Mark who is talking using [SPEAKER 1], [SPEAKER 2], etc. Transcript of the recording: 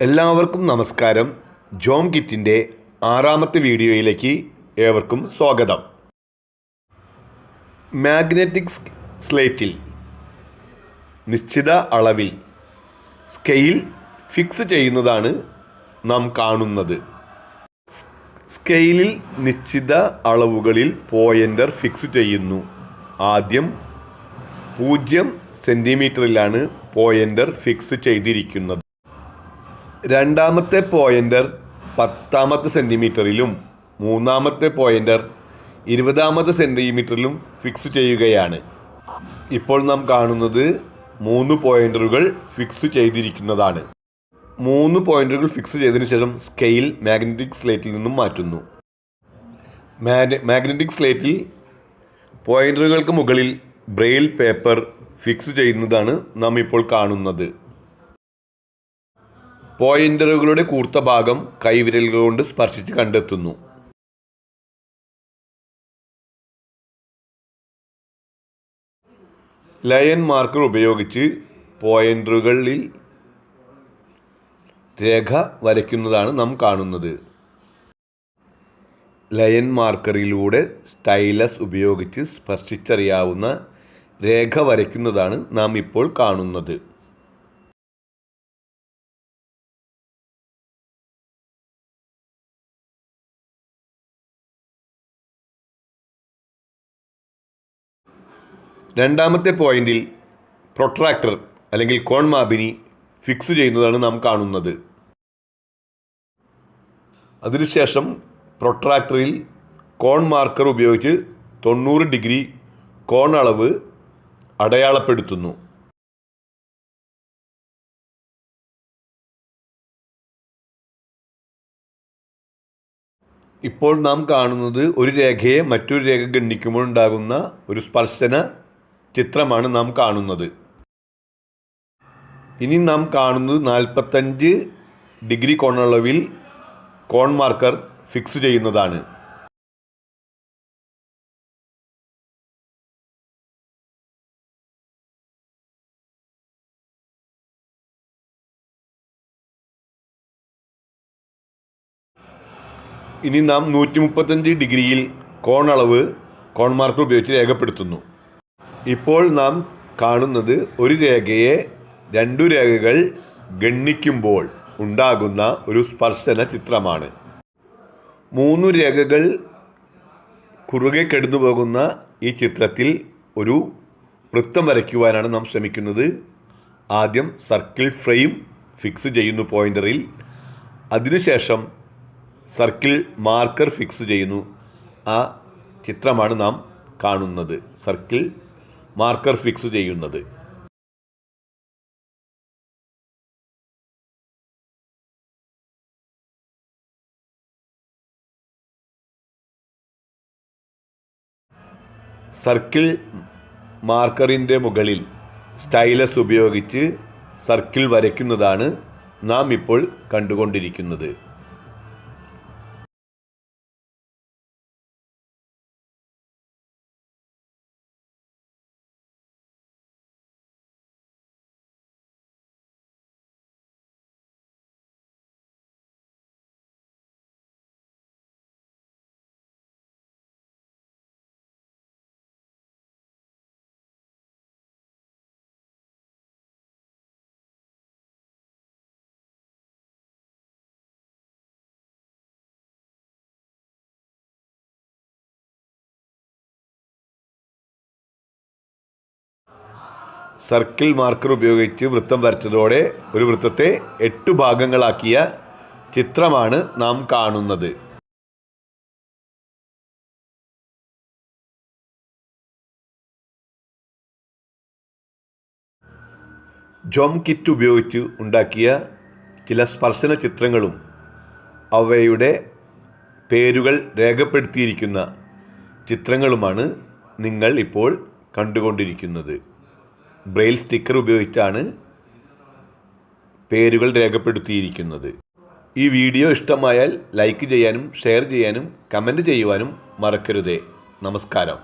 [SPEAKER 1] എല്ലാവർക്കും നമസ്കാരം. ജോം കിറ്റിൻ്റെ 6ാമത്തെ വീഡിയോയിലേക്ക് ഏവർക്കും സ്വാഗതം. മാഗ്നറ്റിക് സ്ലേറ്റിൽ നിശ്ചിത അളവിൽ സ്കെയിൽ ഫിക്സ് ചെയ്യുന്നതാണ് നാം കാണുന്നത്. സ്കെയിലിൽ നിശ്ചിത അളവുകളിൽ പോയിൻ്റർ ഫിക്സ് ചെയ്യുന്നു. ആദ്യം 0 സെൻറ്റിമീറ്ററിലാണ് പോയിൻ്റർ ഫിക്സ് ചെയ്തിരിക്കുന്നത്. രണ്ടാമത്തെ പോയിൻ്റർ 10ാമത്തെ സെൻറ്റിമീറ്ററിലും മൂന്നാമത്തെ പോയിൻ്റർ 20ാമത്തെ സെൻറ്റിമീറ്ററിലും ഫിക്സ് ചെയ്യുകയാണ്. ഇപ്പോൾ നാം കാണുന്നത് 3 പോയിൻ്ററുകൾ ഫിക്സ് ചെയ്തിരിക്കുന്നതാണ്. 3 പോയിൻ്ററുകൾ ഫിക്സ് ചെയ്തതിന് ശേഷം സ്കെയിൽ മാഗ്നറ്റിക് സ്ലേറ്റിൽ നിന്നും മാറ്റുന്നു. മാഗ്നറ്റിക് സ്ലേറ്റിൽ പോയിൻ്ററുകൾക്ക് മുകളിൽ ബ്രെയിൽ പേപ്പർ ഫിക്സ് ചെയ്യുന്നതാണ് നാം ഇപ്പോൾ കാണുന്നത്. പോയിൻ്ററുകളുടെ കൂർത്ത ഭാഗം കൈവിരലുകൾ കൊണ്ട് സ്പർശിച്ച് കണ്ടെത്തുന്നു. ലൈൻ മാർക്കർ ഉപയോഗിച്ച് പോയിൻ്ററുകളിൽ രേഖ വരയ്ക്കുന്നതാണ് നാം കാണുന്നത്. ലൈൻ മാർക്കറിലൂടെ സ്റ്റൈലസ് ഉപയോഗിച്ച് സ്പർശിച്ചറിയാവുന്ന രേഖ വരയ്ക്കുന്നതാണ് നാം ഇപ്പോൾ കാണുന്നത്. രണ്ടാമത്തെ പോയിന്റിൽ പ്രൊട്രാക്ടർ അല്ലെങ്കിൽ കോൺമാപിനി ഫിക്സ് ചെയ്യുന്നതാണ് നാം കാണുന്നത്. അതിനുശേഷം പ്രൊട്രാക്ടറിൽ കോൺ മാർക്കർ ഉപയോഗിച്ച് 90 ഡിഗ്രി കോൺ അളവ് അടയാളപ്പെടുത്തുന്നു. ഇപ്പോൾ നാം കാണുന്നത് ഒരു രേഖയെ മറ്റൊരു രേഖ ഖണ്ഡിക്കുമ്പോൾ ഉണ്ടാകുന്ന ഒരു സ്പർശന ചിത്രമാണ് നാം കാണുന്നത്. ഇനി നാം കാണുന്നത് 45 ഡിഗ്രി കോണളവിൽ കോൺ മാർക്കർ ഫിക്സ് ചെയ്യുന്നതാണ്. ഇനി നാം 135 ഡിഗ്രിയിൽ കോൺ അളവ് കോൺ മാർക്കർ ഉപയോഗിച്ച് രേഖപ്പെടുത്തുന്നു. ഇപ്പോൾ നാം കാണുന്നത് ഒരു രേഖയെ 2 രേഖകൾ ഗണ്ണിക്കുമ്പോൾ ഉണ്ടാകുന്ന ഒരു സ്പർശന ചിത്രമാണ്. 3 രേഖകൾ കുറുകെ കടന്നു പോകുന്ന ഈ ചിത്രത്തിൽ ഒരു വൃത്തം വരയ്ക്കുവാനാണ് നാം ശ്രമിക്കുന്നത്. ആദ്യം സർക്കിൾ ഫ്രെയിം ഫിക്സ് ചെയ്യുന്നു പോയിൻ്ററിൽ. അതിനുശേഷം സർക്കിൾ മാർക്കർ ഫിക്സ് ചെയ്യുന്നു. ആ ചിത്രമാണ് നാം കാണുന്നത്, സർക്കിൾ മാർക്കർ ഫിക്സ് ചെയ്യുന്നത്. സർക്കിൾ മാർക്കറിൻ്റെ മുകളിൽ സ്റ്റൈലസ് ഉപയോഗിച്ച് സർക്കിൾ വരയ്ക്കുന്നതാണ് നാം ഇപ്പോൾ കണ്ടുകൊണ്ടിരിക്കുന്നത്. സർക്കിൾ മാർക്കർ ഉപയോഗിച്ച് വൃത്തം വരച്ചതോടെ ഒരു വൃത്തത്തെ 8 ഭാഗങ്ങളാക്കിയ ചിത്രമാണ് നാം കാണുന്നത്. ജോം കിറ്റ് ഉപയോഗിച്ച് ഉണ്ടാക്കിയ ചില സ്പർശന ചിത്രങ്ങളും അവയുടെ പേരുകൾ രേഖപ്പെടുത്തിയിരിക്കുന്ന ചിത്രങ്ങളുമാണ് നിങ്ങൾ ഇപ്പോൾ കണ്ടുകൊണ്ടിരിക്കുന്നത്. ബ്രെയിൽ സ്റ്റിക്കർ ഉപയോഗിച്ചാണ് പേരുകൾ രേഖപ്പെടുത്തിയിരിക്കുന്നത്. ഈ വീഡിയോ ഇഷ്ടമായാൽ ലൈക്ക് ചെയ്യാനും ഷെയർ ചെയ്യാനും കമൻറ്റ് ചെയ്യുവാനും മറക്കരുതേ. നമസ്കാരം.